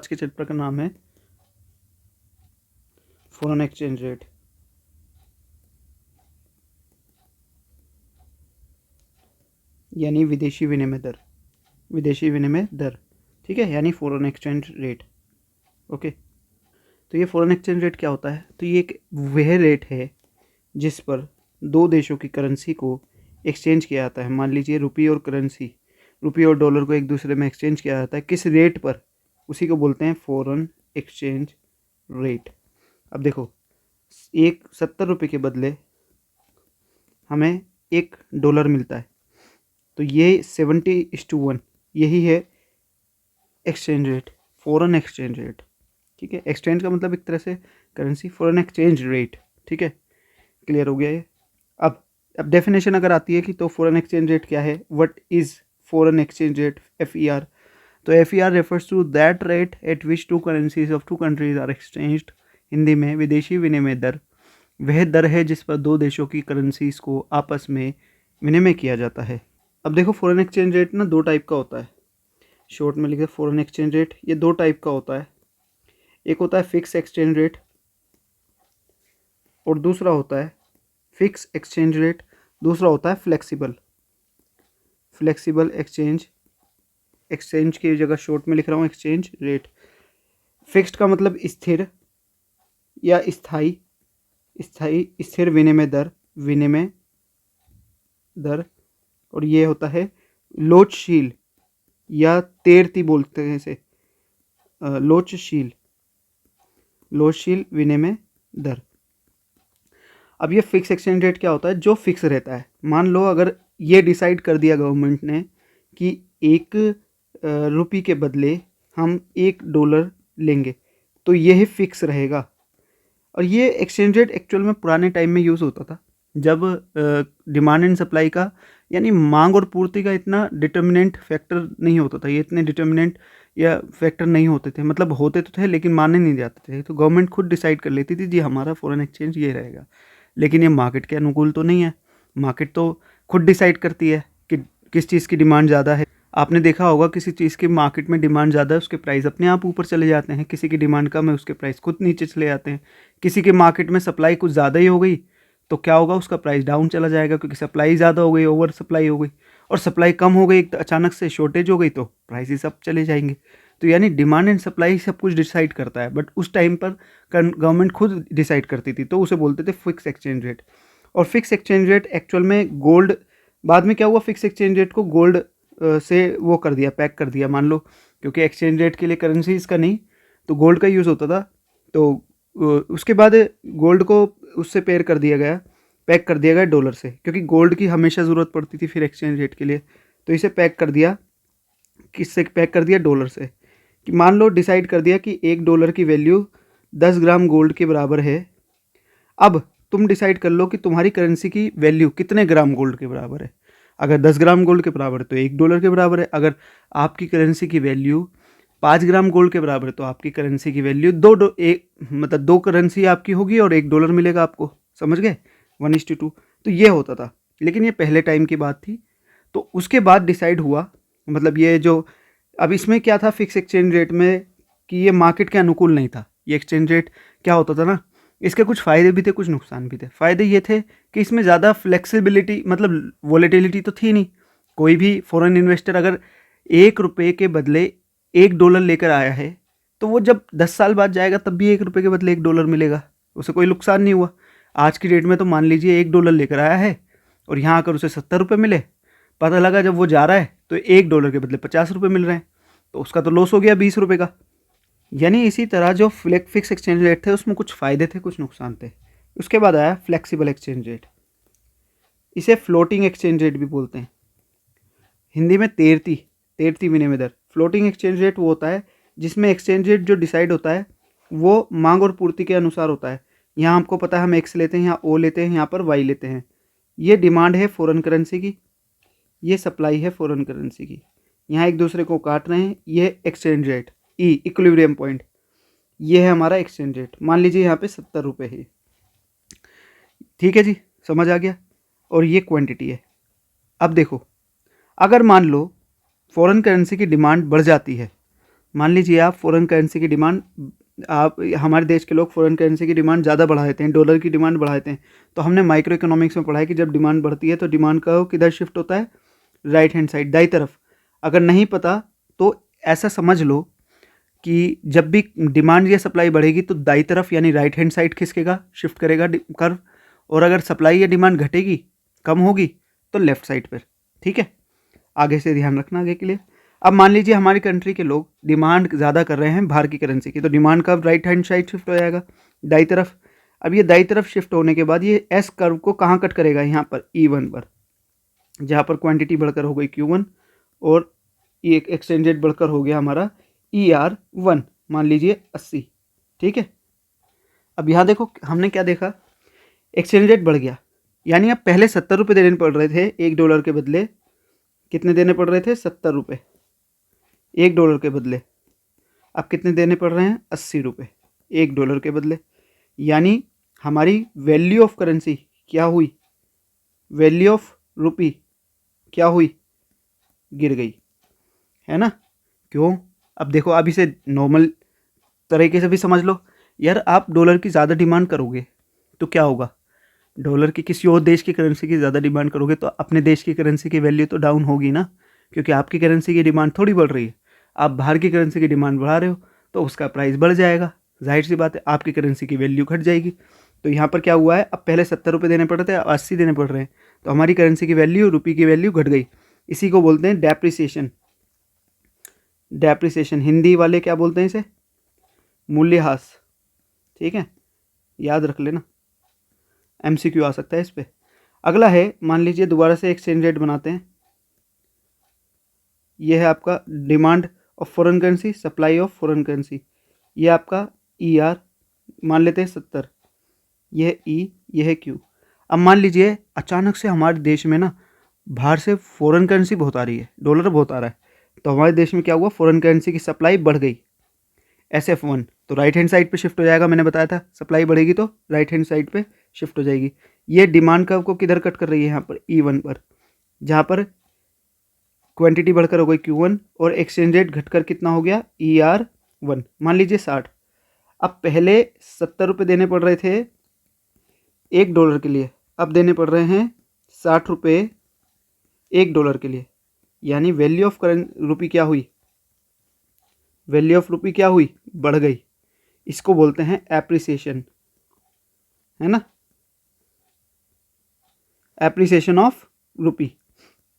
आज के चैप्टर का नाम है फॉरेन एक्सचेंज रेट। यानी विदेशी विनिमय दर, विदेशी विनिमय दर, ठीक है, यानी फॉरेन एक्सचेंज रेट। ओके, तो ये फॉरेन एक्सचेंज रेट क्या होता है? तो ये एक वह रेट है जिस पर दो देशों की करेंसी को एक्सचेंज किया जाता है। मान लीजिए रुपये और करेंसी, रुपये और डॉलर को एक दूसरे में एक्सचेंज किया जाता है, किस रेट पर? उसी को बोलते हैं फॉरेन एक्सचेंज रेट। अब देखो, एक 70 रुपये के बदले हमें $1 मिलता है, तो ये 70:1 यही है exchange rate, foreign exchange rate. ठीक है, एक्सचेंज का मतलब एक तरह से करेंसी, फॉरेन एक्सचेंज रेट। ठीक है, क्लियर हो गया ये। अब डेफिनेशन अगर आती है कि तो फॉरेन एक्सचेंज रेट क्या है, what is foreign exchange rate, FER। तो FER refers to that rate at which two currencies of two countries are exchanged. Hindi में विदेशी विनिमय दर वह दर है जिस पर दो देशों की करेंसीज को आपस में विनिमय किया जाता है। अब देखो, फॉरेन एक्सचेंज रेट ना दो टाइप का होता है, शॉर्ट में लिखे फॉरेन एक्सचेंज रेट, ये दो टाइप का होता है। एक होता है फिक्स एक्सचेंज रेट और दूसरा होता है फिक्स एक्सचेंज रेट, दूसरा होता है फ्लेक्सिबल एक्सचेंज। एक्सचेंज की जगह शॉर्ट में लिख रहा हूँ एक्सचेंज रेट। फिक्स्ड का मतलब स्थिर या स्थाई, स्थिर विनिमय दर। और ये होता है लोचशील या तेरती बोलते हैं इसे, लोचशील विनिमय दर। अब ये फिक्स एक्सचेंज रेट क्या होता है? जो फिक्स रहता है। मान लो अगर ये डिसाइड कर दिया गवर्नमेंट ने कि ₹1 के बदले हम $1 लेंगे, तो यह फिक्स रहेगा। और ये एक्सचेंज रेट एक्चुअल में पुराने टाइम में यूज़ होता था, जब डिमांड एंड सप्लाई का, यानी मांग और पूर्ति का इतना डिटर्मिनेंट फैक्टर नहीं होता था। ये इतने डिटर्मिनेंट या फैक्टर नहीं होते थे, मतलब होते तो थे लेकिन माने नहीं जाते थे। तो गवर्नमेंट खुद डिसाइड कर लेती थी जी हमारा फॉरेन एक्सचेंज ये रहेगा। लेकिन ये मार्केट के अनुकूल तो नहीं है। मार्केट तो खुद डिसाइड करती है कि किस चीज़ की डिमांड ज़्यादा है। आपने देखा होगा किसी चीज़ की मार्केट में डिमांड ज़्यादा है, उसके प्राइस अपने आप ऊपर चले जाते हैं। किसी की डिमांड कम है, उसके प्राइस खुद नीचे चले जाते हैं। किसी के मार्केट में सप्लाई कुछ ज़्यादा ही हो गई तो क्या होगा, उसका प्राइस डाउन चला जाएगा, क्योंकि सप्लाई ज़्यादा हो गई, ओवर सप्लाई हो गई। और सप्लाई कम हो गई, अचानक से शॉर्टेज हो गई, तो प्राइसेस सब चले जाएंगे। तो यानी डिमांड एंड सप्लाई सब कुछ डिसाइड करता है, बट उस टाइम पर गवर्नमेंट खुद डिसाइड करती थी, तो उसे बोलते थे फिक्स एक्सचेंज रेट। और फिक्स एक्सचेंज रेट एक्चुअल में गोल्ड, बाद में क्या हुआ, फिक्स एक्सचेंज रेट को गोल्ड से वो कर दिया, पैक कर दिया। मान लो क्योंकि एक्सचेंज रेट के लिए करेंसीज का नहीं तो गोल्ड का यूज़ होता था, तो उसके बाद गोल्ड को उससे पैक कर दिया गया डॉलर से, क्योंकि गोल्ड की हमेशा ज़रूरत पड़ती थी फिर एक्सचेंज रेट के लिए। तो इसे पैक कर दिया, किससे पैक कर दिया? डॉलर से। कि मान लो डिसाइड कर दिया कि $1 की वैल्यू 10 ग्राम गोल्ड के बराबर है। अब तुम डिसाइड कर लो कि तुम्हारी करेंसी की वैल्यू कितने ग्राम गोल्ड के बराबर है। अगर 10 ग्राम गोल्ड के बराबर है तो $1 के बराबर है। अगर आपकी करेंसी की वैल्यू 5 ग्राम गोल्ड के बराबर है तो आपकी करेंसी की वैल्यू मतलब 2 करेंसी आपकी होगी और $1 मिलेगा आपको। समझ गए? 1:2। तो ये होता था, लेकिन ये पहले टाइम की बात थी। तो उसके बाद डिसाइड हुआ, मतलब ये जो अब इसमें क्या था फिक्स एक्सचेंज रेट में, कि ये मार्केट के अनुकूल नहीं था। ये एक्सचेंज रेट क्या होता था ना, इसके कुछ फ़ायदे भी थे, कुछ नुकसान भी थे। फ़ायदे ये थे कि इसमें ज़्यादा फ्लेक्सिबिलिटी, मतलब वॉलेटिलिटी तो थी नहीं। कोई भी फॉरेन इन्वेस्टर अगर $1 के बदले $1 लेकर आया है, तो वो जब 10 साल बाद जाएगा तब भी $1 के बदले $1 मिलेगा, उसे कोई नुकसान नहीं हुआ। आज की डेट में तो मान लीजिए $1 लेकर आया है और यहाँ आकर उसे 70 रुपये मिले, पता लगा जब वो जा रहा है तो $1 के बदले 50 रुपये मिल रहे हैं, तो उसका तो लॉस हो गया $20 का। यानी इसी तरह जो फिक्स एक्सचेंज रेट थे उसमें कुछ फ़ायदे थे, कुछ नुकसान थे। उसके बाद आया फ्लेक्सिबल एक्सचेंज रेट, इसे फ्लोटिंग एक्सचेंज रेट भी बोलते हैं, हिंदी में तैरती विनिमय दर। फ्लोटिंग एक्सचेंज रेट वो होता है जिसमें एक्सचेंज रेट जो डिसाइड होता है वो मांग और पूर्ति के अनुसार होता है। यहाँ आपको पता है हम एक्स लेते हैं, यहाँ ओ लेते हैं, यहाँ पर वाई लेते हैं। ये डिमांड है फॉरेन करेंसी की, ये सप्लाई है फॉरेन करेंसी की, यहाँ एक दूसरे को काट रहे हैं। ये एक्सचेंज रेट ई, इक्विलिब्रियम पॉइंट, ये है हमारा एक्सचेंज रेट। मान लीजिए यहाँ पे 70 रुपये है, ठीक है जी, समझ आ गया। और ये क्वांटिटी है। अब देखो, अगर मान लो फॉरेन करेंसी की डिमांड बढ़ जाती है, मान लीजिए आप फॉरेन करेंसी की डिमांड, आप हमारे देश के लोग फॉरेन करेंसी की डिमांड ज़्यादा बढ़ा देते हैं, डॉलर की डिमांड बढ़ा देते हैं। तो हमने माइक्रो इकोनॉमिक्स में पढ़ा है कि जब डिमांड बढ़ती है तो डिमांड का किधर शिफ्ट होता है, राइट हैंड साइड, दाई तरफ। अगर नहीं पता तो ऐसा समझ लो कि जब भी डिमांड या सप्लाई बढ़ेगी तो दाई तरफ यानी राइट हैंड साइड खिसकेगा, शिफ्ट करेगा कर्व, और अगर सप्लाई या डिमांड घटेगी, कम होगी, तो लेफ्ट साइड पर। ठीक है, आगे से ध्यान रखना आगे के लिए। अब मान लीजिए हमारी कंट्री के लोग डिमांड ज़्यादा कर रहे हैं बाहर की करेंसी की, तो डिमांड का राइट हैंड साइड शिफ्ट हो जाएगा दाई तरफ। अब ये दाई तरफ शिफ्ट होने के बाद ये एस कर्व को कहाँ कट करेगा, यहाँ पर E1 पर, जहाँ पर क्वांटिटी बढ़कर हो गई Q1 और ये एक्सचेंज रेट बढ़कर हो गया हमारा ER1, मान लीजिए 80। ठीक है, अब यहाँ देखो हमने क्या देखा, एक्सचेंज रेट बढ़ गया, यानी अब पहले 70 रुपये देने पड़ रहे थे $1 के बदले, कितने देने पड़ रहे थे, 70 रुपये $1 के बदले। अब कितने देने पड़ रहे हैं, 80 रुपये $1 के बदले। यानी हमारी वैल्यू ऑफ करेंसी क्या हुई, वैल्यू ऑफ रुपी क्या हुई, गिर गई, है ना। क्यों, अब देखो, अब इसे नॉर्मल तरीके से भी समझ लो यार। आप डॉलर की ज़्यादा डिमांड करोगे तो क्या होगा, डॉलर की किसी और देश की करेंसी की ज़्यादा डिमांड करोगे तो अपने देश की करेंसी की वैल्यू तो डाउन होगी ना, क्योंकि आपकी करेंसी की डिमांड थोड़ी बढ़ रही है। आप बाहर की करेंसी की डिमांड बढ़ा रहे हो तो उसका प्राइस बढ़ जाएगा, जाहिर सी बात है आपकी करेंसी की वैल्यू घट जाएगी। तो यहाँ पर क्या हुआ है, अब पहले 70 रुपये देने पड़ रहे थे, अब 80 देने पड़ रहे हैं, तो हमारी करेंसी की वैल्यू, रुपये की वैल्यू घट गई। इसी को बोलते हैं डेप्रिसिएशन। डेप्रिसिएशन हिंदी वाले क्या बोलते हैं इसे, मूल्यह्रास। ठीक है, याद रख लेना, MCQ आ सकता है इस पर। अगला है, मान लीजिए दोबारा से एक्सचेंज रेट बनाते हैं। ये है आपका demand of foreign currency, supply of foreign currency. ये आपका ER मान लेते हैं 70, ये है E, ये है Q। अब मान लीजिए अचानक से हमारे देश में ना बाहर से फॉरेन करेंसी बहुत आ रही है, डॉलर बहुत आ रहा है, तो हमारे देश में क्या हुआ, फॉरेन करेंसी की सप्लाई बढ़ गई, SF1, तो राइट हैंड साइड पे शिफ्ट हो जाएगा। मैंने बताया था सप्लाई बढ़ेगी तो राइट हैंड साइड पे शिफ्ट हो जाएगी। ये डिमांड कर्व को किधर कट कर रही है, यहाँ पर E1 पर, जहाँ पर क्वांटिटी बढ़कर हो गई Q1 और एक्सचेंज रेट घटकर कितना हो गया, ER1, मान लीजिए 60। अब पहले 70 रुपये देने पड़ रहे थे $1 के लिए, अब देने पड़ रहे हैं 60 रुपये $1 के लिए। यानी वैल्यू ऑफ करेंट रुपी क्या हुई, वैल्यू ऑफ रुपी क्या हुई, बढ़ गई। इसको बोलते हैं एप्रिसिएशन, है ना, एप्रिसिएशन ऑफ रुपी।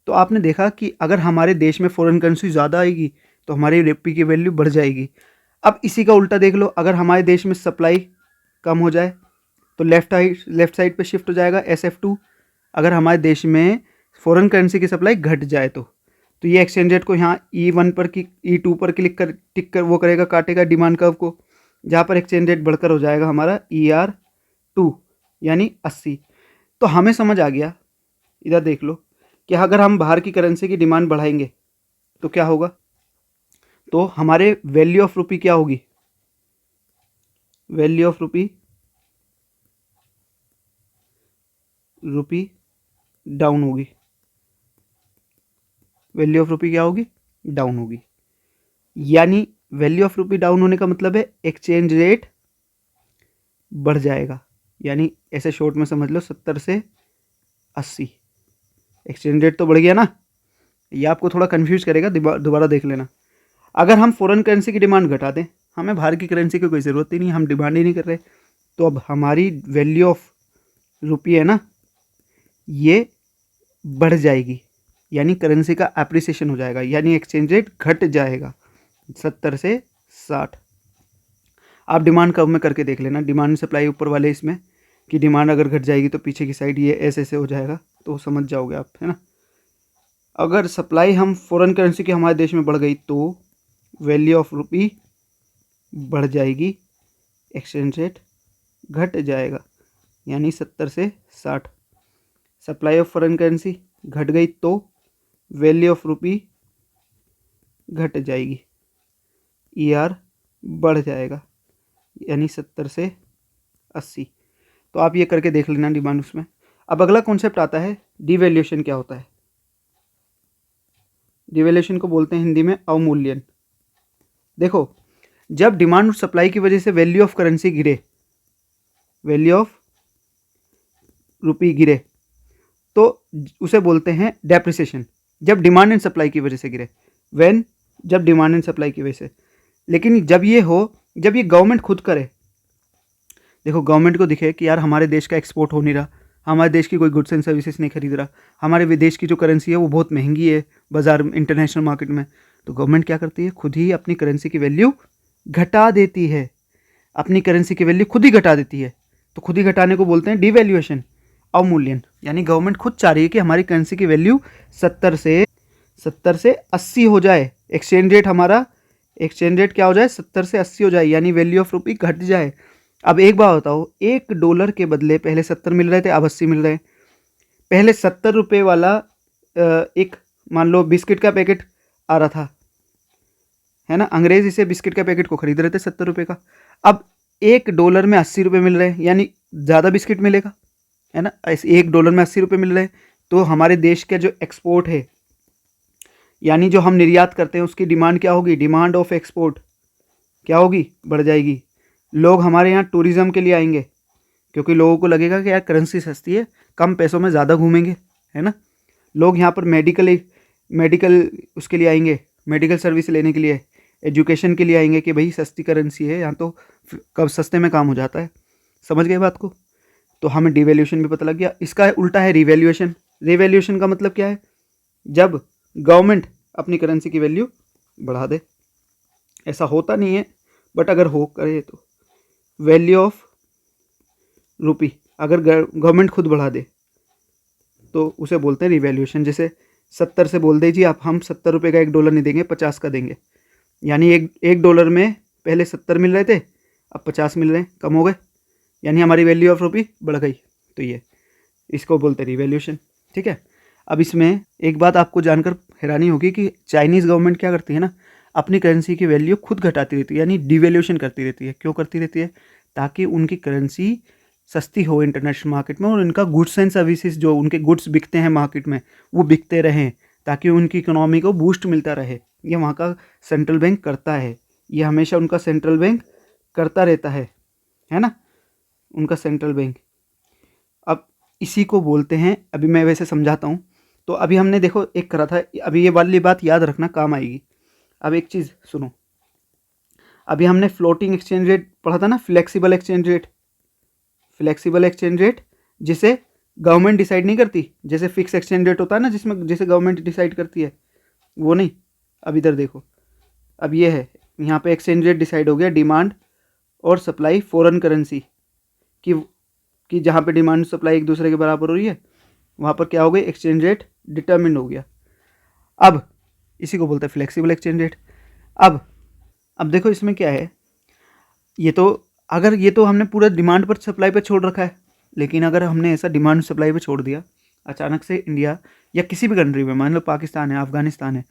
तो आपने देखा कि अगर हमारे देश में फॉरेन करेंसी ज़्यादा आएगी तो हमारी रुपी की वैल्यू बढ़ जाएगी। अब इसी का उल्टा देख लो, अगर हमारे देश में सप्लाई कम हो जाए तो लेफ्ट साइड पे शिफ्ट हो जाएगा SF2। अगर हमारे देश में फॉरेन करेंसी की सप्लाई घट जाए तो ये एक्सचेंज रेट को यहाँ E1 पर की E2 पर क्लिक कर टिक कर वो करेगा, काटेगा डिमांड कर्व को, जहाँ पर एक्सचेंज रेट बढ़कर हो जाएगा हमारा ER2 यानी 80। तो हमें समझ आ गया, इधर देख लो कि अगर हम बाहर की करेंसी की डिमांड बढ़ाएंगे तो क्या होगा, तो हमारे वैल्यू ऑफ रुपी क्या होगी, वैल्यू ऑफ रुपी डाउन होगी, वैल्यू ऑफ रुपी क्या होगी, डाउन होगी। यानी वैल्यू ऑफ रुपी डाउन होने का मतलब है एक्सचेंज रेट बढ़ जाएगा। यानी ऐसे शॉर्ट में समझ लो 70 से 80, एक्सचेंज रेट तो बढ़ गया ना। ये आपको थोड़ा कंफ्यूज करेगा, दोबारा देख लेना। अगर हम फॉरेन करेंसी की डिमांड घटा दें, हमें बाहर की करेंसी की कोई ज़रूरत ही नहीं, हम डिमांड ही नहीं कर रहे, तो अब हमारी वैल्यू ऑफ रुपी है ना, ये बढ़ जाएगी, यानी करेंसी का एप्रिसिएशन हो जाएगा, यानी एक्सचेंज रेट घट जाएगा 70 से 60। आप डिमांड कर्व में करके देख लेना, डिमांड सप्लाई ऊपर वाले इसमें कि डिमांड अगर घट जाएगी तो पीछे की साइड ये ऐसे हो जाएगा, तो समझ जाओगे आप, है ना। अगर सप्लाई हम फॉरेन करेंसी की हमारे देश में बढ़ गई तो वैल्यू ऑफ रुपी बढ़ जाएगी, एक्सचेंज रेट घट जाएगा, यानी 70 से 60। सप्लाई ऑफ फॉरेन करेंसी घट गई तो वैल्यू ऑफ रुपी घट जाएगी, ER बढ़ जाएगा, यानी 70 से 80। तो आप ये करके देख लेना डिमांड उसमें। अब अगला कॉन्सेप्ट आता है डिवैल्यूएशन। क्या होता है, डिवैल्यूएशन को बोलते हैं हिंदी में अवमूल्यन। देखो, जब डिमांड और सप्लाई की वजह से वैल्यू ऑफ करेंसी गिरे, वैल्यू ऑफ रुपी गिरे, तो उसे बोलते हैं डेप्रिसिएशन। जब डिमांड एंड सप्लाई की वजह से गिरे, व्हेन, जब डिमांड एंड सप्लाई की वजह से। लेकिन जब ये हो, जब ये गवर्नमेंट खुद करे, देखो गवर्नमेंट को दिखे कि यार हमारे देश का एक्सपोर्ट हो नहीं रहा, हमारे देश की कोई गुड्स एंड सर्विसेज नहीं खरीद रहा, हमारे विदेश की जो करेंसी है वो बहुत महंगी है बाजार इंटरनेशनल मार्केट में, तो गवर्नमेंट क्या करती है, खुद ही अपनी करेंसी की वैल्यू घटा देती है। अपनी करेंसी की वैल्यू खुद ही घटा देती है। तो खुद ही घटाने को बोलते हैं डिवैल्यूएशन, अवमूल्यन। यानी गवर्नमेंट खुद चाह रही है कि हमारी करेंसी की वैल्यू 70 से 80 हो जाए। एक्सचेंज रेट हमारा, एक्सचेंज रेट क्या हो जाए, 70 से 80 हो जाए, यानी वैल्यू ऑफ रुपी घट जाए। अब एक बात बताओ, $1 के बदले पहले 70 मिल रहे थे, अब 80 मिल रहे हैं। पहले 70 रुपये वाला एक, मान लो बिस्किट का पैकेट आ रहा था, है ना, अंग्रेज इसे बिस्किट का पैकेट को खरीद रहे थे 70 रुपये का। अब $1 में 80 रुपये मिल रहे हैं, यानी ज़्यादा बिस्किट मिलेगा, है ना। $1 में 80 रुपये मिल रहे हैं, तो हमारे देश का जो एक्सपोर्ट है, यानी जो हम निर्यात करते हैं, उसकी डिमांड क्या होगी, डिमांड ऑफ एक्सपोर्ट क्या होगी, बढ़ जाएगी। लोग हमारे यहाँ टूरिज़्म के लिए आएंगे, क्योंकि लोगों को लगेगा कि यार करेंसी सस्ती है, कम पैसों में ज़्यादा घूमेंगे, है ना। लोग यहाँ पर मेडिकल उसके लिए आएंगे, मेडिकल सर्विस लेने के लिए, एजुकेशन के लिए आएंगे कि भाई सस्ती करेंसी है यहाँ, तो कब सस्ते में काम हो जाता है। समझ गए बात को। तो हमें डिवैल्यूएशन भी पता लग गया। इसका उल्टा है रिवैल्यूएशन। रिवैल्यूएशन का मतलब क्या है, जब गवर्नमेंट अपनी करेंसी की वैल्यू बढ़ा दे। ऐसा होता नहीं है, बट अगर हो करे तो वैल्यू ऑफ रुपी अगर गवर्नमेंट खुद बढ़ा दे तो उसे बोलते हैं रिवैल्यूएशन। जैसे 70 से बोल दे जी आप, हम 70 रुपये का $1 नहीं देंगे, 50 का देंगे, यानी एक $1 में पहले 70 मिल रहे थे, अब 50 मिल रहे हैं, कम हो गए, यानी हमारी वैल्यू ऑफ रुपी बढ़ गई। तो ये इसको बोलते हैं रिवैल्यूएशन, ठीक है। अब इसमें एक बात आपको जानकर हैरानी होगी कि चाइनीज़ गवर्नमेंट क्या करती है ना, अपनी करेंसी की वैल्यू खुद घटाती रहती है, यानी डिवैल्यूएशन करती रहती है। क्यों करती रहती है, ताकि उनकी करेंसी सस्ती हो इंटरनेशनल मार्केट में, और उनका गुड्स एंड सर्विसेज, जो उनके गुड्स बिकते हैं मार्केट में, वो बिकते रहें, ताकि उनकी इकोनॉमी को बूस्ट मिलता रहे। ये वहाँ का सेंट्रल बैंक करता है, ये हमेशा उनका सेंट्रल बैंक करता रहता है ना, उनका सेंट्रल बैंक। अब इसी को बोलते हैं, अभी मैं वैसे समझाता हूँ। तो अभी हमने देखो एक करा था, अभी ये वाली बात याद रखना, काम आएगी। अब एक चीज़ सुनो, अभी हमने फ्लोटिंग एक्सचेंज रेट पढ़ा था ना, flexible exchange rate. Flexible exchange rate जिसे गवर्नमेंट डिसाइड नहीं करती, जैसे फिक्स एक्सचेंज रेट होता है ना, जिसमें जैसे गवर्नमेंट डिसाइड करती है, वो नहीं। अब इधर देखो, अब ये है, यहाँ पे एक्सचेंज रेट डिसाइड हो गया, डिमांड और सप्लाई फॉरेन करेंसी कि जहाँ पे डिमांड सप्लाई एक दूसरे के बराबर हो रही है, वहाँ पर क्या हो गई, एक्सचेंज रेट डिटरमिन्ड हो गया। अब इसी को बोलते हैं फ्लेक्सिबल एक्सचेंज रेट। अब देखो इसमें क्या है, ये तो हमने पूरा डिमांड पर सप्लाई पर छोड़ रखा है, लेकिन अगर हमने ऐसा डिमांड सप्लाई पर छोड़ दिया अचानक से, इंडिया या किसी भी कंट्री में, मान लो पाकिस्तान है, अफगानिस्तान है,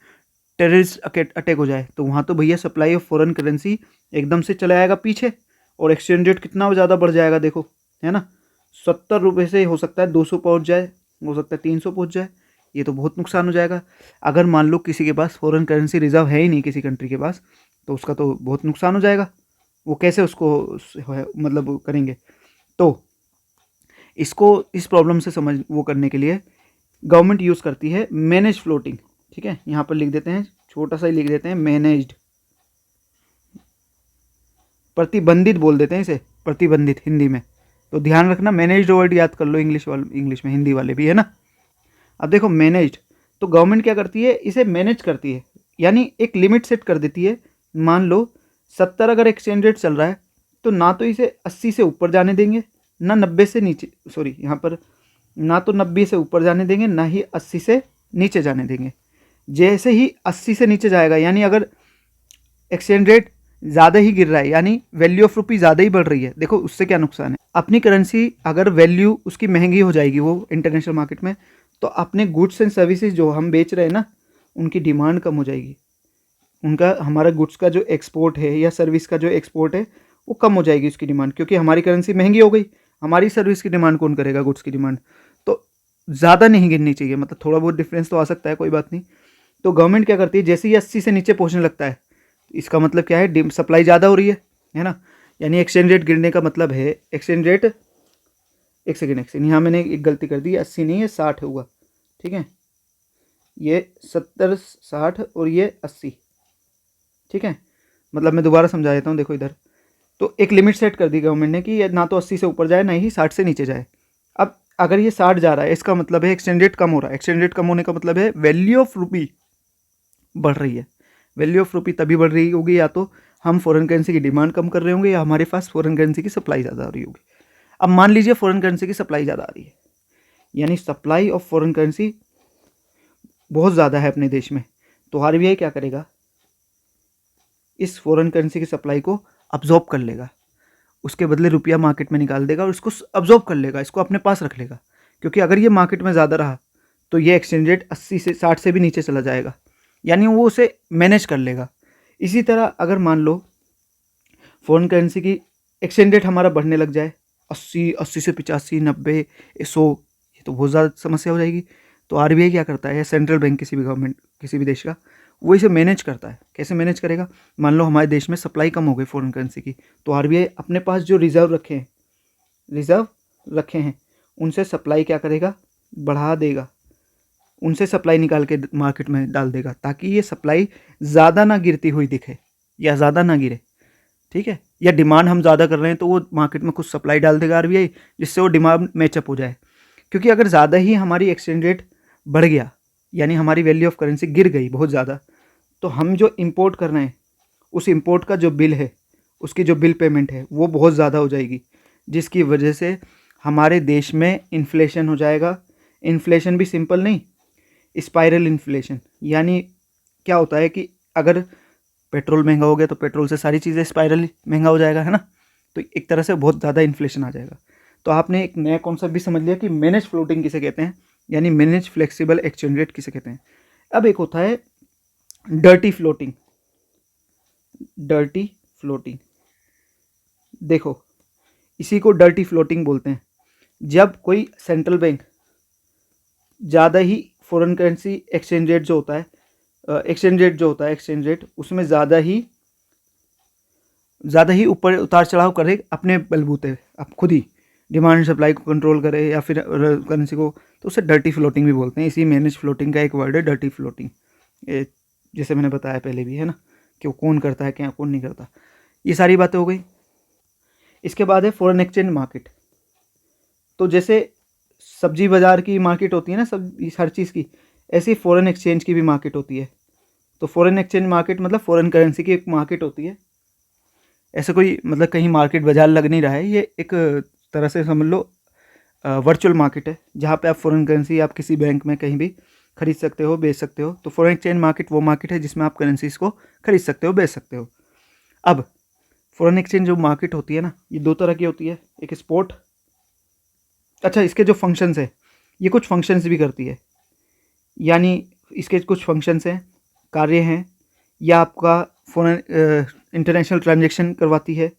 टेररिस्ट अटैक हो जाए, तो वहाँ तो भैया सप्लाई ऑफ फॉरेन करेंसी एकदम से चला जाएगा पीछे, और एक्सचेंज रेट कितना ज़्यादा बढ़ जाएगा देखो, है ना। 70 रुपये से हो सकता है 200 पहुँच जाए, हो सकता है 300 पहुँच जाए, ये तो बहुत नुकसान हो जाएगा। अगर मान लो किसी के पास फॉरेन करेंसी रिजर्व है ही नहीं किसी कंट्री के पास, तो उसका तो बहुत नुकसान हो जाएगा। वो कैसे उसको मतलब करेंगे। तो इसको, इस प्रॉब्लम से समझ वो करने के लिए गवर्नमेंट यूज़ करती है मैनेज फ्लोटिंग, ठीक है। यहाँ पर लिख देते हैं, छोटा सा ही लिख देते हैं, मैनेज्ड, प्रतिबंधित बोल देते हैं इसे, प्रतिबंधित हिंदी में। तो ध्यान रखना, मैनेज्ड वर्ड याद कर लो, इंग्लिश में, हिंदी वाले भी, है ना। अब देखो मैनेज्ड, तो गवर्नमेंट क्या करती है, इसे मैनेज करती है, यानी एक लिमिट सेट कर देती है। मान लो 70 अगर एक्सचेंज रेट चल रहा है, तो ना तो इसे 80 से ऊपर जाने देंगे, ना 90 से नीचे, सॉरी यहाँ पर ना तो 90 से ऊपर जाने देंगे, ना ही 80 से नीचे जाने देंगे। जैसे ही 80 से नीचे जाएगा, यानी अगर एक्सचेंज रेट ज़्यादा ही गिर रहा है, यानी वैल्यू ऑफ रुपी ज़्यादा ही बढ़ रही है, देखो उससे क्या नुकसान है, अपनी करेंसी अगर वैल्यू उसकी महंगी हो जाएगी वो इंटरनेशनल मार्केट में, तो अपने गुड्स एंड सर्विसेज जो हम बेच रहे हैं ना, उनकी डिमांड कम हो जाएगी। उनका, हमारा गुड्स का जो एक्सपोर्ट है या सर्विस का जो एक्सपोर्ट है, वो कम हो जाएगी उसकी डिमांड, क्योंकि हमारी करेंसी महंगी हो गई। हमारी सर्विस की डिमांड कौन करेगा, गुड्स की डिमांड। तो ज़्यादा नहीं गिरनी चाहिए, मतलब थोड़ा बहुत डिफरेंस तो आ सकता है, कोई बात नहीं। तो गवर्नमेंट क्या करती है, जैसे ही 80 से नीचे पहुँचने लगता है, इसका मतलब क्या है, सप्लाई ज़्यादा हो रही है ना। यानी एक्सचेंज रेट गिरने का मतलब है एक्सचेंज रेट, एक सेकेंड यहाँ मैंने एक गलती कर दी, 80 नहीं है 60 होगा, ठीक है, ये 70 60 और ये 80, ठीक है। मतलब मैं दोबारा समझा देता हूँ, देखो इधर तो एक लिमिट सेट कर दी गवर्नमेंट ने कि ये ना तो 80 से ऊपर जाए ना ही 60 से नीचे जाए। अब अगर ये 60 जा रहा है इसका मतलब है एक्सचेंज रेट कम हो रहा है। एक्सचेंज रेट कम होने का मतलब है वैल्यू ऑफ रुपी बढ़ रही है। वैल्यू ऑफ रुपी तभी बढ़ रही होगी या तो हम फॉरेन करेंसी की डिमांड कम कर रहे होंगे या हमारे पास फॉरेन करेंसी की सप्लाई ज़्यादा आ रही होगी। अब मान लीजिए फॉरेन करेंसी की सप्लाई ज़्यादा आ रही है, यानी सप्लाई ऑफ फॉरेन करेंसी बहुत ज़्यादा है अपने देश में, तो आरबीआई क्या करेगा, इस फॉरेन करेंसी की सप्लाई को अब्जॉर्ब कर लेगा, उसके बदले रुपया मार्केट में निकाल देगा और इसको अब्जॉर्ब कर लेगा, इसको अपने पास रख लेगा। क्योंकि अगर ये मार्केट में ज़्यादा रहा तो ये एक्सचेंज रेट 80 से 60 से भी नीचे चला जाएगा, यानी वो उसे मैनेज कर लेगा। इसी तरह अगर मान लो फॉरेन करेंसी की एक्सचेंज रेट हमारा बढ़ने लग जाए 80 से 85 90 100, ये तो बहुत ज़्यादा समस्या हो जाएगी। तो आरबीआई क्या करता है, सेंट्रल बैंक किसी भी गवर्नमेंट किसी भी देश का, वो इसे मैनेज करता है। कैसे मैनेज करेगा, मान लो हमारे देश में सप्लाई कम हो गई फॉरेन करेंसी की, तो आरबीआई अपने पास जो रिजर्व रखे हैं उनसे सप्लाई क्या करेगा, बढ़ा देगा, उनसे सप्लाई निकाल के मार्केट में डाल देगा, ताकि ये सप्लाई ज़्यादा ना गिरती हुई दिखे या ज़्यादा ना गिरे, ठीक है। या डिमांड हम ज़्यादा कर रहे हैं तो वो मार्केट में कुछ सप्लाई डाल देगा आरबीआई, जिससे वो डिमांड मैचअप हो जाए। क्योंकि अगर ज़्यादा ही हमारी एक्सचेंज रेट बढ़ गया, यानी हमारी वैल्यू ऑफ करेंसी गिर गई बहुत ज़्यादा, तो हम जो इंपोर्ट कर रहे हैं उस इंपोर्ट का जो बिल है, उसकी जो बिल पेमेंट है वो बहुत ज़्यादा हो जाएगी, जिसकी वजह से हमारे देश में इन्फ्लेशन हो जाएगा। इन्फ्लेशन भी सिंपल नहीं, स्पाइरल इन्फ्लेशन। यानी क्या होता है कि अगर पेट्रोल महंगा हो गया तो पेट्रोल से सारी चीज़ें स्पाइरल महंगा हो जाएगा, है ना। तो एक तरह से बहुत ज़्यादा इन्फ्लेशन आ जाएगा। तो आपने एक नया कॉन्सेप्ट भी समझ लिया कि मैनेज फ्लोटिंग किसे कहते हैं, यानी मैनेज फ्लेक्सिबल एक्सचेंज रेट किसे कहते हैं। अब एक होता है डर्टी फ्लोटिंग। डर्टी फ्लोटिंग, देखो इसी को डर्टी फ्लोटिंग बोलते हैं। जब कोई सेंट्रल बैंक ज़्यादा ही फॉरेन करेंसी एक्सचेंज रेट जो होता है, एक्सचेंज रेट उसमें ज़्यादा ही ऊपर उतार चढ़ाव करे अपने बलबूते, अब खुद ही डिमांड सप्लाई को कंट्रोल करे या फिर करेंसी को, तो उसे डर्टी फ्लोटिंग भी बोलते हैं। इसी मैनेज फ्लोटिंग का एक वर्ड है डर्टी फ्लोटिंग, जैसे मैंने बताया पहले भी, है ना, कि वो कौन करता है क्या कौन नहीं करता। ये सारी बातें हो गई। इसके बाद है फॉरेन एक्सचेंज मार्केट। तो जैसे सब्जी बाज़ार की मार्केट होती है ना, सब हर चीज़ की, ऐसी फॉरेन एक्सचेंज की भी मार्केट होती है। तो फॉरेन एक्सचेंज मार्केट मतलब फॉरेन करेंसी की एक मार्केट होती है। ऐसे कोई मतलब कहीं मार्केट बाजार लग नहीं रहा है, ये एक तरह से समझ लो वर्चुअल मार्केट है, जहाँ पे आप फॉरेन करेंसी आप किसी बैंक में कहीं भी खरीद सकते हो बेच सकते हो। तो फॉरेन एक्सचेंज मार्केट वो मार्केट है जिसमें आप करेंसीज को खरीद सकते हो बेच सकते हो। अब फॉरेन एक्सचेंज जो मार्केट होती है ना, ये दो तरह की होती है, एक स्पॉट, अच्छा इसके जो फंक्शंस है, ये कुछ फंक्शंस भी करती है, यानी इसके कुछ फंक्शंस हैं, कार्य हैं, या आपका फॉरेन इंटरनेशनल ट्रांजैक्शन करवाती है।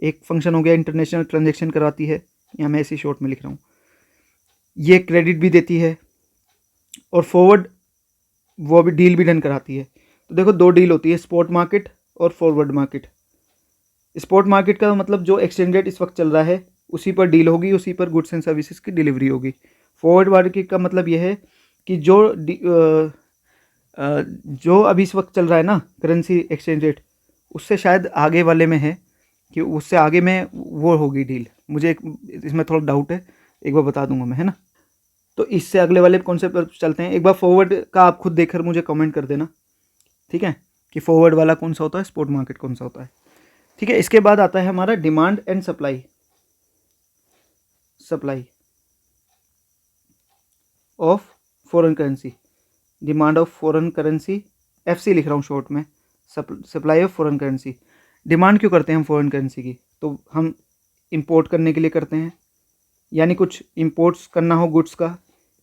एक फंक्शन हो गया इंटरनेशनल ट्रांजैक्शन करवाती है, यहाँ मैं ऐसे शॉर्ट में लिख रहा हूँ। ये क्रेडिट भी देती है और फॉरवर्ड वो भी डील भी डन कराती है। तो देखो दो डील होती है, स्पॉट मार्केट और फॉरवर्ड मार्केट। स्पॉट मार्केट का मतलब जो एक्सचेंज रेट इस वक्त चल रहा है उसी पर डील होगी, उसी पर गुड्स एंड सर्विसेज की डिलीवरी होगी। फॉरवर्ड मार्केट का मतलब यह है कि जो अभी इस वक्त चल रहा है ना करेंसी एक्सचेंज रेट, उससे शायद आगे वाले में है कि उससे आगे में वो होगी डील। मुझे इसमें थोड़ा डाउट है, एक बार बता दूंगा मैं, है ना। तो इससे अगले वाले कॉन्सेप्ट पर चलते हैं। एक बार फॉरवर्ड का आप खुद देखकर मुझे कमेंट कर देना, ठीक है, कि फॉरवर्ड वाला कौन सा होता है, स्पॉट मार्केट कौन सा होता है, ठीक है। इसके बाद आता है हमारा demand and supply of foreign currency. Demand of foreign currency, FC लिख रहा हूँ शॉर्ट में, supply of foreign currency. Demand क्यों करते हैं हम फॉरेन करेंसी की, तो हम इंपोर्ट करने के लिए करते हैं, यानी कुछ इंपोर्ट्स करना हो गुड्स का,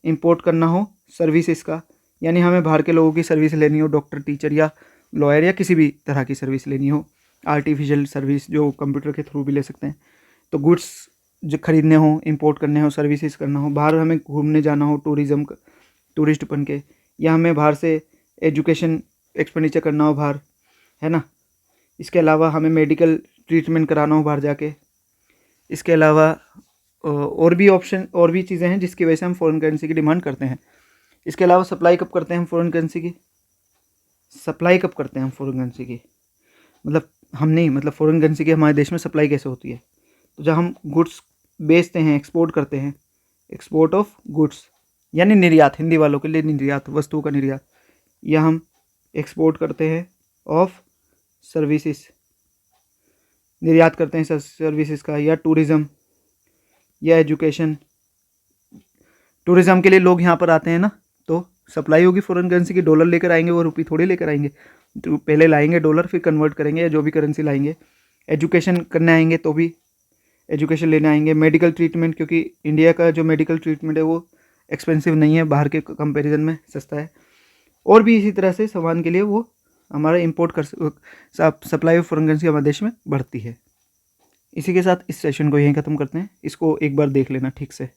इंपोर्ट करना हो सर्विसेज का, यानी हमें बाहर के लोगों की सर्विस लेनी हो, डॉक्टर टीचर या लॉयर या किसी भी तरह की सर्विस लेनी हो, आर्टिफिशियल सर्विस जो कंप्यूटर के थ्रू भी ले सकते हैं। तो गुड्स जो खरीदने हो, इंपोर्ट करने हो, सर्विसेज करना हो, बाहर हमें घूमने जाना हो टूरिस्ट बन के, या हमें बाहर से एजुकेशन एक्सपेंडिचर करना हो बाहर, है ना। इसके अलावा हमें मेडिकल ट्रीटमेंट कराना हो बाहर जाके, इसके अलावा और भी चीज़ें हैं जिसकी वजह से हम फॉरेन करेंसी की डिमांड करते हैं। इसके अलावा सप्लाई कब करते हैं हम फॉरेन करेंसी की? सप्लाई कब करते हैं हम फॉरेन करेंसी की? मतलब हम नहीं, मतलब फॉरेन करेंसी की हमारे देश में सप्लाई कैसे होती है? तो जब हम गुड्स बेचते हैं, एक्सपोर्ट करते हैं, एक्सपोर्ट ऑफ गुड्स यानी निर्यात, हिंदी वालों के लिए निर्यात, वस्तुओं का निर्यात, या हम एक्सपोर्ट करते हैं ऑफ सर्विसेज, निर्यात करते हैं सर्विसेज का, या टूरिज़्म या एजुकेशन। टूरिज़्म के लिए लोग यहाँ पर आते हैं ना, तो सप्लाई होगी फॉरेन करेंसी की। डॉलर लेकर आएंगे, वो रुपये थोड़ी लेकर आएंगे, तो पहले लाएंगे डॉलर, फिर कन्वर्ट करेंगे या जो भी करेंसी लाएंगे। एजुकेशन करने आएंगे तो भी एजुकेशन लेने आएंगे। मेडिकल ट्रीटमेंट, क्योंकि इंडिया का जो मेडिकल ट्रीटमेंट है वो एक्सपेंसिव नहीं है, बाहर के कंपैरिजन में सस्ता है। और भी इसी तरह से सामान के लिए वो हमारा इंपोर्ट कर सप्लाई ऑफ फॉरेन करेंसी हमारे देश में बढ़ती है। इसी के साथ इस सेशन को यहीं ख़त्म करते हैं। इसको एक बार देख लेना ठीक से।